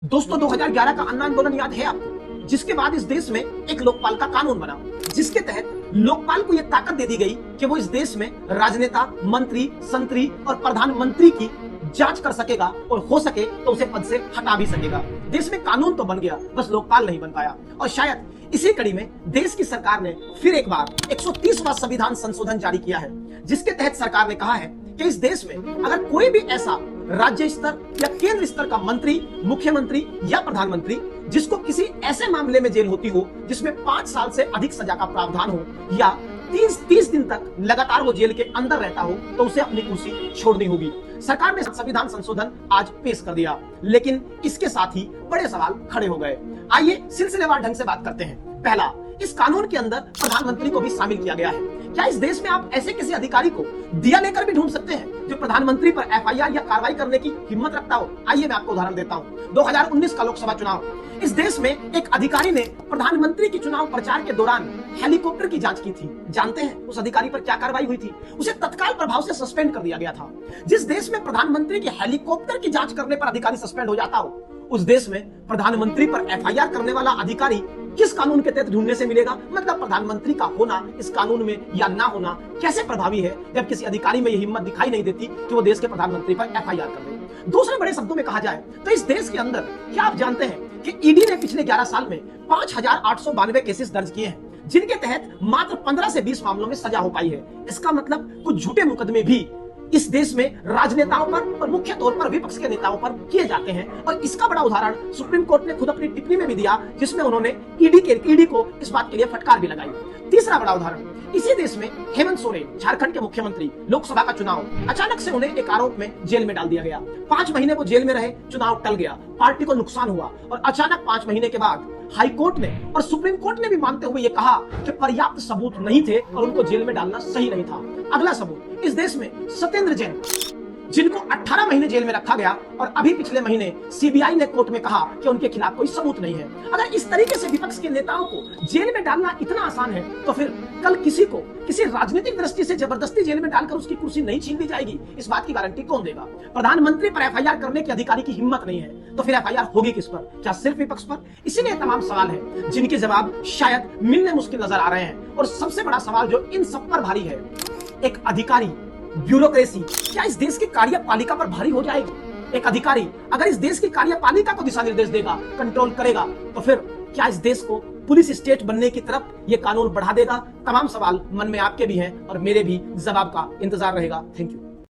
दोस्तों 2011 का अन्ना आंदोलन याद है आपको, जिसके बाद इस देश में एक लोकपाल का कानून बना, जिसके तहत लोकपाल को यह ताकत दे दी गई कि वो इस देश में राजनेता, मंत्री, संतरी और प्रधानमंत्री की जांच कर सकेगा और हो सके तो उसे पद से हटा भी सकेगा। देश में कानून तो बन गया, बस लोकपाल नहीं बन पाया। और शायद इसी कड़ी में देश की सरकार ने फिर एक बार 130वां संविधान संशोधन जारी किया है, जिसके तहत सरकार ने कहा है कि इस देश में अगर कोई भी ऐसा राज्य स्तर या केंद्र स्तर का मंत्री, मुख्यमंत्री या प्रधानमंत्री जिसको किसी ऐसे मामले में जेल होती हो जिसमें 5 साल से अधिक सजा का प्रावधान हो या 30 दिन तक लगातार वो जेल के अंदर रहता हो, तो उसे अपनी कुर्सी छोड़नी होगी। सरकार ने संविधान संशोधन आज पेश कर दिया, लेकिन इसके साथ ही बड़े सवाल खड़े हो गए। आइए सिलसिलेवार ढंग से बात करते हैं। पहला, इस कानून के अंदर प्रधानमंत्री को भी शामिल किया गया है। क्या इस देश में आप ऐसे किसी अधिकारी को दिया लेकर भी ढूंढ सकते हैं जो प्रधानमंत्री पर एफआईआर या कार्रवाई करने की हिम्मत रखता हो? आइए मैं आपको उदाहरण देता हूं। 2019 का लोकसभा चुनाव, इस देश में एक अधिकारी ने प्रधानमंत्री की चुनाव प्रचार के दौरान हेलीकॉप्टर की जांच की थी। जानते हैं उस अधिकारी पर क्या कार्रवाई हुई थी? उसे तत्काल प्रभाव से सस्पेंड कर दिया गया था। जिस देश में प्रधानमंत्री की हेलीकॉप्टर की जांच करने पर अधिकारी सस्पेंड हो जाता हो, उस देश में प्रधानमंत्री पर एफआईआर करने वाला अधिकारी किस कानून के तहत ढूंढने से मिलेगा? मतलब प्रधानमंत्री का होना इस कानून में या ना होना कैसे प्रभावी है, जब किसी अधिकारी में यह हिम्मत दिखाई नहीं देती कि वो देश के प्रधानमंत्री पर एफआईआर कर दे। दूसरे बड़े शब्दों में कहा जाए तो इस देश के अंदर क्या आप जानते हैं कि ईडी ने पिछले 11 साल में 5892 केसेस दर्ज किए हैं, जिनके तहत मात्र 15 से 20 मामलों में सजा हो पाई है। इसका मतलब कुछ झूठे मुकदमे भी इस देश में राजनेताओं पर और मुख्य तौर पर विपक्ष के नेताओं पर किए जाते हैं। और इसका बड़ा उदाहरण सुप्रीम कोर्ट ने खुद अपनी टिप्पणी में भी दिया, जिसमें उन्होंने ईडी को इस बात के लिए फटकार भी लगाई। तीसरा बड़ा उदाहरण, इसी देश में हेमंत सोरेन, झारखंड के मुख्यमंत्री, लोकसभा का चुनाव, अचानक से उन्हें एक आरोप में जेल में डाल दिया गया। 5 महीने वो जेल में रहे, चुनाव टल गया, पार्टी को नुकसान हुआ और अचानक 5 महीने के बाद हाई कोर्ट ने और सुप्रीम कोर्ट ने भी मानते हुए ये कहा कि पर्याप्त सबूत नहीं थे और उनको जेल में डालना सही नहीं था। अगला सबूत, इस देश में सत्येंद्र जैन, जिनको 18 महीने जेल में रखा गया और अभी पिछले महीने सीबीआई ने कोर्ट में कहा कि उनके खिलाफ कोई सबूत नहीं है। अगर इस तरीके से विपक्ष के नेताओं को जेल में डालना इतना आसान है, तो फिर कल किसी को किसी राजनीतिक दृष्टि से जबरदस्ती जेल में डालकर उसकी कुर्सी नहीं छीन ली जाएगी, इस बात की गारंटी कौन देगा? प्रधानमंत्री पर एफआईआर करने के अधिकारी की हिम्मत नहीं है, तो फिर एफआईआर होगी किस पर? क्या सिर्फ विपक्ष पर? इसीलिए तमाम सवाल हैं जिनके जवाब शायद मिलने मुश्किल नजर आ रहे हैं। और सबसे बड़ा सवाल जो इन सब पर भारी है, एक अधिकारी, ब्यूरोक्रेसी क्या इस देश की कार्यपालिका पर भारी हो जाएगी? एक अधिकारी अगर इस देश की कार्यपालिका को दिशा निर्देश देगा, कंट्रोल करेगा, तो फिर क्या इस देश को पुलिस स्टेट बनने की तरफ यह कानून बढ़ा देगा? तमाम सवाल मन में आपके भी हैं और मेरे भी, जवाब का इंतजार रहेगा। Thank you.